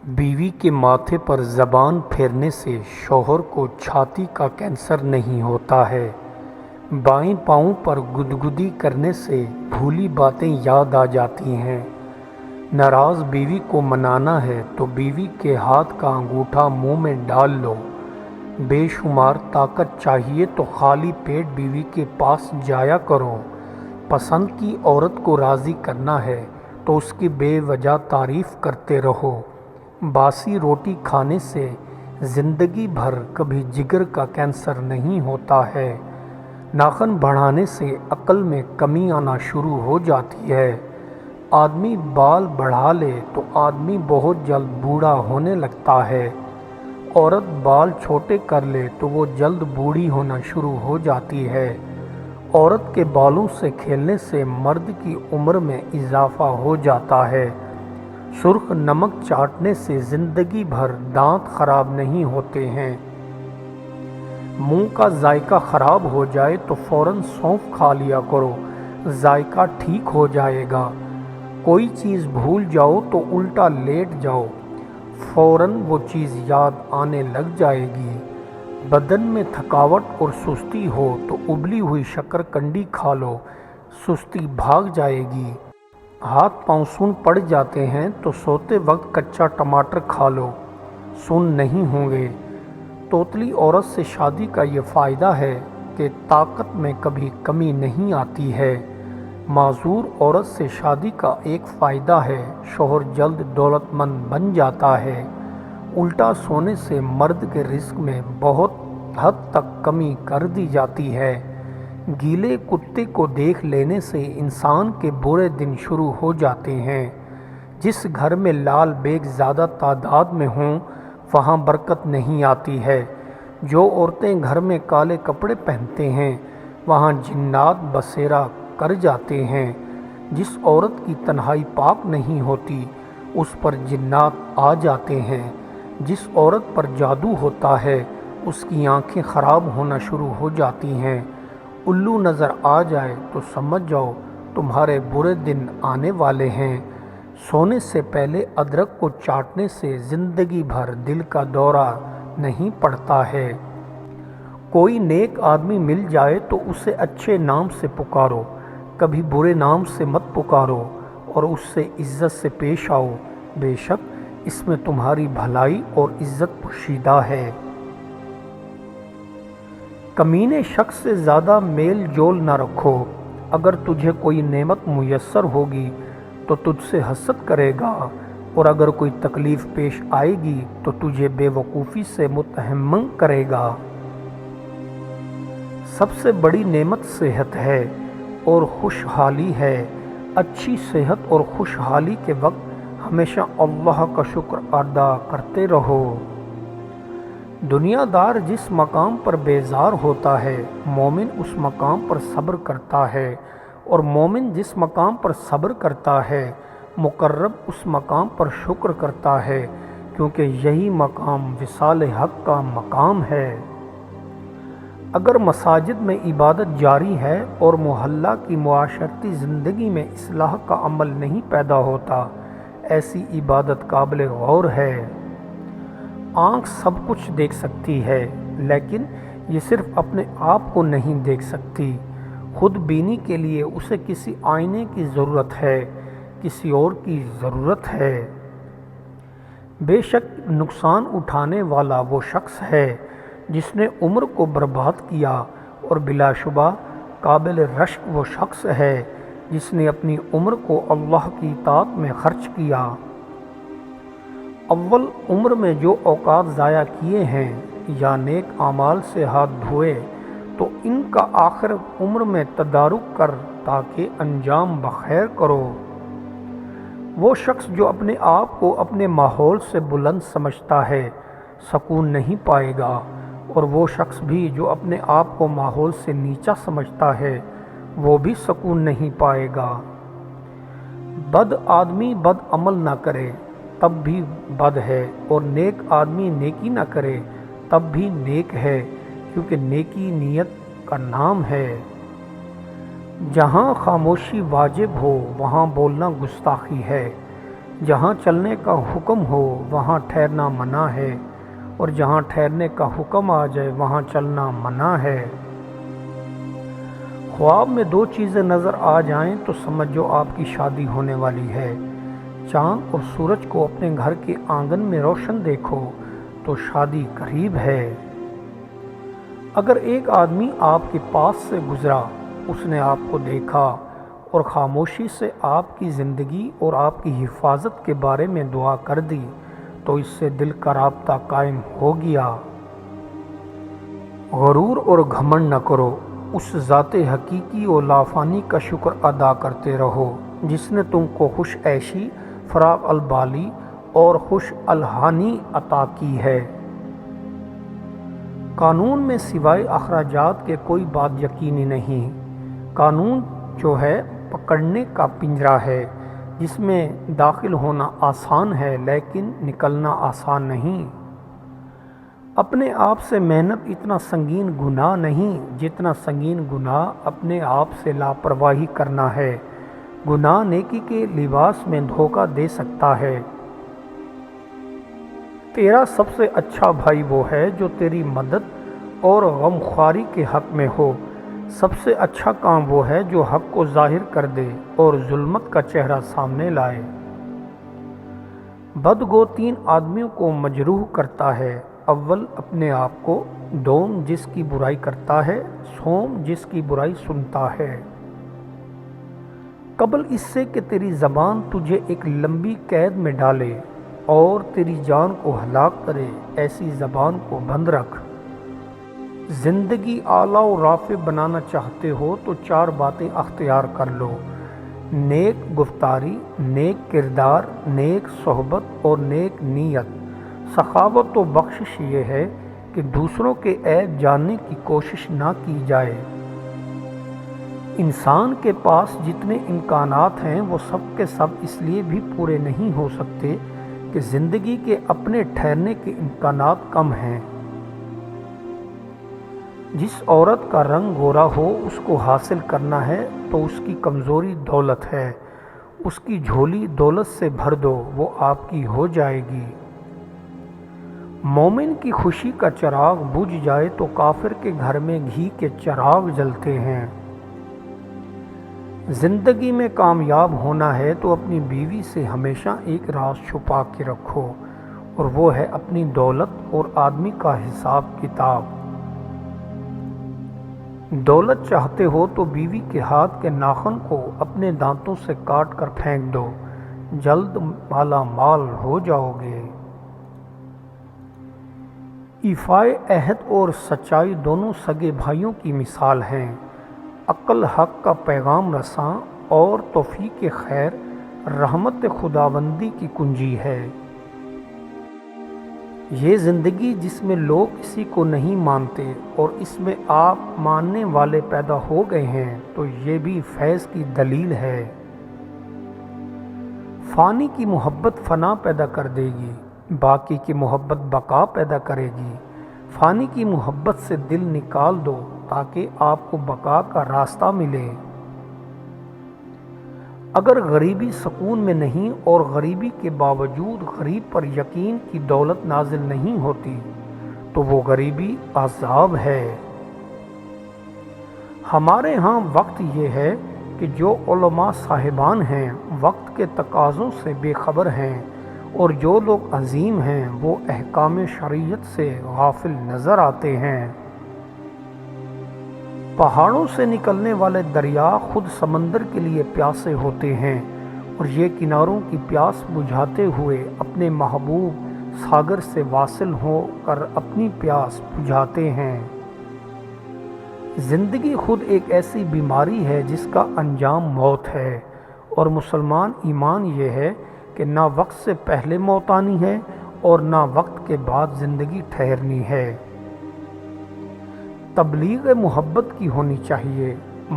بیوی کے ماتھے پر زبان پھیرنے سے شوہر کو چھاتی کا کینسر نہیں ہوتا ہے۔ بائیں پاؤں پر گدگدی کرنے سے بھولی باتیں یاد آ جاتی ہیں۔ ناراض بیوی کو منانا ہے تو بیوی کے ہاتھ کا انگوٹھا منہ میں ڈال لو۔ بے شمار طاقت چاہیے تو خالی پیٹ بیوی کے پاس جایا کرو۔ پسند کی عورت کو راضی کرنا ہے تو اس کی بے وجہ تعریف کرتے رہو۔ باسی روٹی کھانے سے زندگی بھر کبھی جگر کا کینسر نہیں ہوتا ہے۔ ناخن بڑھانے سے عقل میں کمی آنا شروع ہو جاتی ہے۔ آدمی بال بڑھا لے تو آدمی بہت جلد بوڑھا ہونے لگتا ہے۔ عورت بال چھوٹے کر لے تو وہ جلد بوڑھی ہونا شروع ہو جاتی ہے۔ عورت کے بالوں سے کھیلنے سے مرد کی عمر میں اضافہ ہو جاتا ہے۔ سرخ نمک چاٹنے سے زندگی بھر دانت خراب نہیں ہوتے ہیں۔ منہ کا ذائقہ خراب ہو جائے تو فوراً سونف کھا لیا کرو، ذائقہ ٹھیک ہو جائے گا۔ کوئی چیز بھول جاؤ تو الٹا لیٹ جاؤ، فوراً وہ چیز یاد آنے لگ جائے گی۔ بدن میں تھکاوٹ اور سستی ہو تو ابلی ہوئی شکرکنڈی کھا لو، سستی بھاگ جائے گی۔ ہاتھ پاؤں سن پڑ جاتے ہیں تو سوتے وقت کچا ٹماٹر کھا لو، سن نہیں ہوں گے۔ توتلی عورت سے شادی کا یہ فائدہ ہے کہ طاقت میں کبھی کمی نہیں آتی ہے۔ معذور عورت سے شادی کا ایک فائدہ ہے، شوہر جلد دولت مند بن جاتا ہے۔ الٹا سونے سے مرد کے رزق میں بہت حد تک کمی کر دی جاتی ہے۔ گیلے کتے کو دیکھ لینے سے انسان کے برے دن شروع ہو جاتے ہیں۔ جس گھر میں لال بیگ زیادہ تعداد میں ہوں وہاں برکت نہیں آتی ہے۔ جو عورتیں گھر میں کالے کپڑے پہنتے ہیں وہاں جنات بسیرا کر جاتے ہیں۔ جس عورت کی تنہائی پاک نہیں ہوتی اس پر جنات آ جاتے ہیں۔ جس عورت پر جادو ہوتا ہے اس کی آنکھیں خراب ہونا شروع ہو جاتی ہیں۔ الو نظر آ جائے تو سمجھ جاؤ تمہارے برے دن آنے والے ہیں۔ سونے سے پہلے ادرک کو چاٹنے سے زندگی بھر دل کا دورہ نہیں پڑتا ہے۔ کوئی نیک آدمی مل جائے تو اسے اچھے نام سے پکارو، کبھی برے نام سے مت پکارو اور اس سے عزت سے پیش آؤ، بے شک اس میں تمہاری بھلائی اور عزت پوشیدہ ہے۔ کمینے شخص سے زیادہ میل جول نہ رکھو، اگر تجھے کوئی نعمت میسر ہوگی تو تجھ سے حسد کرے گا، اور اگر کوئی تکلیف پیش آئے گی تو تجھے بے وقوفی سے متہم کرے گا۔ سب سے بڑی نعمت صحت ہے اور خوشحالی ہے۔ اچھی صحت اور خوشحالی کے وقت ہمیشہ اللہ کا شکر ادا کرتے رہو۔ دنیا دار جس مقام پر بیزار ہوتا ہے مومن اس مقام پر صبر کرتا ہے، اور مومن جس مقام پر صبر کرتا ہے مقرب اس مقام پر شکر کرتا ہے، کیونکہ یہی مقام وصال حق کا مقام ہے۔ اگر مساجد میں عبادت جاری ہے اور محلہ کی معاشرتی زندگی میں اصلاح کا عمل نہیں پیدا ہوتا، ایسی عبادت قابل غور ہے۔ آنکھ سب کچھ دیکھ سکتی ہے لیکن یہ صرف اپنے آپ کو نہیں دیکھ سکتی۔ خود بینی کے لیے اسے کسی آئینے کی ضرورت ہے، کسی اور کی ضرورت ہے۔ بے شک نقصان اٹھانے والا وہ شخص ہے جس نے عمر کو برباد کیا، اور بلا شبہ قابل رشک وہ شخص ہے جس نے اپنی عمر کو اللہ کی اطاعت میں خرچ کیا۔ اول عمر میں جو اوقات ضائع کیے ہیں یا نیک اعمال سے ہاتھ دھوئے تو ان کا آخر عمر میں تدارک کر تاکہ انجام بخیر کرو۔ وہ شخص جو اپنے آپ کو اپنے ماحول سے بلند سمجھتا ہے سکون نہیں پائے گا، اور وہ شخص بھی جو اپنے آپ کو ماحول سے نیچا سمجھتا ہے وہ بھی سکون نہیں پائے گا۔ بد آدمی بد عمل نہ کرے تب بھی بد ہے، اور نیک آدمی نیکی نہ کرے تب بھی نیک ہے، کیونکہ نیکی نیت کا نام ہے۔ جہاں خاموشی واجب ہو وہاں بولنا گستاخی ہے، جہاں چلنے کا حکم ہو وہاں ٹھہرنا منع ہے، اور جہاں ٹھہرنے کا حکم آ جائے وہاں چلنا منع ہے۔ خواب میں دو چیزیں نظر آ جائیں تو سمجھو آپ کی شادی ہونے والی ہے۔ چاند اور سورج کو اپنے گھر کے آنگن میں روشن دیکھو تو شادی قریب ہے۔ اگر ایک آدمی آپ کے پاس سے گزرا، اس نے آپ کو دیکھا اور خاموشی سے آپ کی زندگی اور آپ کی حفاظت کے بارے میں دعا کر دی تو اس سے دل کا رابطہ قائم ہو گیا۔ غرور اور گھمنڈ نہ کرو، اس ذات حقیقی و لافانی کا شکر ادا کرتے رہو جس نے تم کو خوش عیشی، فراغ البالی اور خوش الحانی عطا کی ہے۔ قانون میں سوائے اخراجات کے کوئی بات یقینی نہیں۔ قانون جو ہے پکڑنے کا پنجرا ہے جس میں داخل ہونا آسان ہے لیکن نکلنا آسان نہیں۔ اپنے آپ سے محنت اتنا سنگین گناہ نہیں جتنا سنگین گناہ اپنے آپ سے لاپرواہی کرنا ہے۔ گناہ نیکی کے لباس میں دھوکہ دے سکتا ہے۔ تیرا سب سے اچھا بھائی وہ ہے جو تیری مدد اور غمخواری کے حق میں ہو۔ سب سے اچھا کام وہ ہے جو حق کو ظاہر کر دے اور ظلمت کا چہرہ سامنے لائے۔ بدگو تین آدمیوں کو مجروح کرتا ہے، اول اپنے آپ کو، دوم جس کی برائی کرتا ہے، سوم جس کی برائی سنتا ہے۔ قبل اس سے کہ تیری زبان تجھے ایک لمبی قید میں ڈالے اور تیری جان کو ہلاک کرے، ایسی زبان کو بند رکھ۔ زندگی اعلیٰ و رافع بنانا چاہتے ہو تو چار باتیں اختیار کر لو: نیک گفتاری، نیک کردار، نیک صحبت اور نیک نیت۔ سخاوت و بخشش یہ ہے کہ دوسروں کے عیب جاننے کی کوشش نہ کی جائے۔ انسان کے پاس جتنے امکانات ہیں وہ سب کے سب اس لیے بھی پورے نہیں ہو سکتے کہ زندگی کے اپنے ٹھہرنے کے امکانات کم ہیں۔ جس عورت کا رنگ گورا ہو اس کو حاصل کرنا ہے تو اس کی کمزوری دولت ہے، اس کی جھولی دولت سے بھر دو، وہ آپ کی ہو جائے گی۔ مومن کی خوشی کا چراغ بجھ جائے تو کافر کے گھر میں گھی کے چراغ جلتے ہیں۔ زندگی میں کامیاب ہونا ہے تو اپنی بیوی سے ہمیشہ ایک راز چھپا کے رکھو، اور وہ ہے اپنی دولت اور آدمی کا حساب کتاب۔ دولت چاہتے ہو تو بیوی کے ہاتھ کے ناخن کو اپنے دانتوں سے کاٹ کر پھینک دو، جلد مالا مال ہو جاؤ گے۔ ایفائے عہد اور سچائی دونوں سگے بھائیوں کی مثال ہیں۔ عقل حق کا پیغام رساں اور توفیق خیر رحمت خداوندی کی کنجی ہے۔ یہ زندگی جس میں لوگ کسی کو نہیں مانتے اور اس میں آپ ماننے والے پیدا ہو گئے ہیں تو یہ بھی فیض کی دلیل ہے۔ فانی کی محبت فنا پیدا کر دے گی، باقی کی محبت بقا پیدا کرے گی۔ فانی کی محبت سے دل نکال دو تاکہ آپ کو بقا کا راستہ ملے۔ اگر غریبی سکون میں نہیں اور غریبی کے باوجود غریب پر یقین کی دولت نازل نہیں ہوتی تو وہ غریبی عذاب ہے۔ ہمارے ہاں وقت یہ ہے کہ جو علماء صاحبان ہیں وقت کے تقاضوں سے بے خبر ہیں، اور جو لوگ عظیم ہیں وہ احکام شریعت سے غافل نظر آتے ہیں۔ پہاڑوں سے نکلنے والے دریا خود سمندر کے لیے پیاسے ہوتے ہیں، اور یہ کناروں کی پیاس بجھاتے ہوئے اپنے محبوب ساگر سے واصل ہو کر اپنی پیاس بجھاتے ہیں۔ زندگی خود ایک ایسی بیماری ہے جس کا انجام موت ہے، اور مسلمان ایمان یہ ہے کہ نہ وقت سے پہلے موت آنی ہے اور نہ وقت کے بعد زندگی ٹھہرنی ہے۔ تبلیغ محبت کی ہونی چاہیے،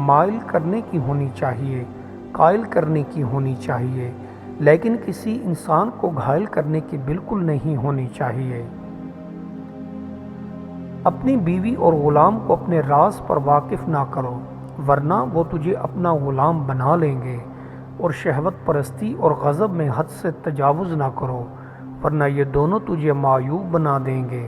مائل کرنے کی ہونی چاہیے، قائل کرنے کی ہونی چاہیے، لیکن کسی انسان کو گھائل کرنے کی بالکل نہیں ہونی چاہیے۔ اپنی بیوی اور غلام کو اپنے راز پر واقف نہ کرو، ورنہ وہ تجھے اپنا غلام بنا لیں گے۔ اور شہوت پرستی اور غضب میں حد سے تجاوز نہ کرو، ورنہ یہ دونوں تجھے معیوب بنا دیں گے۔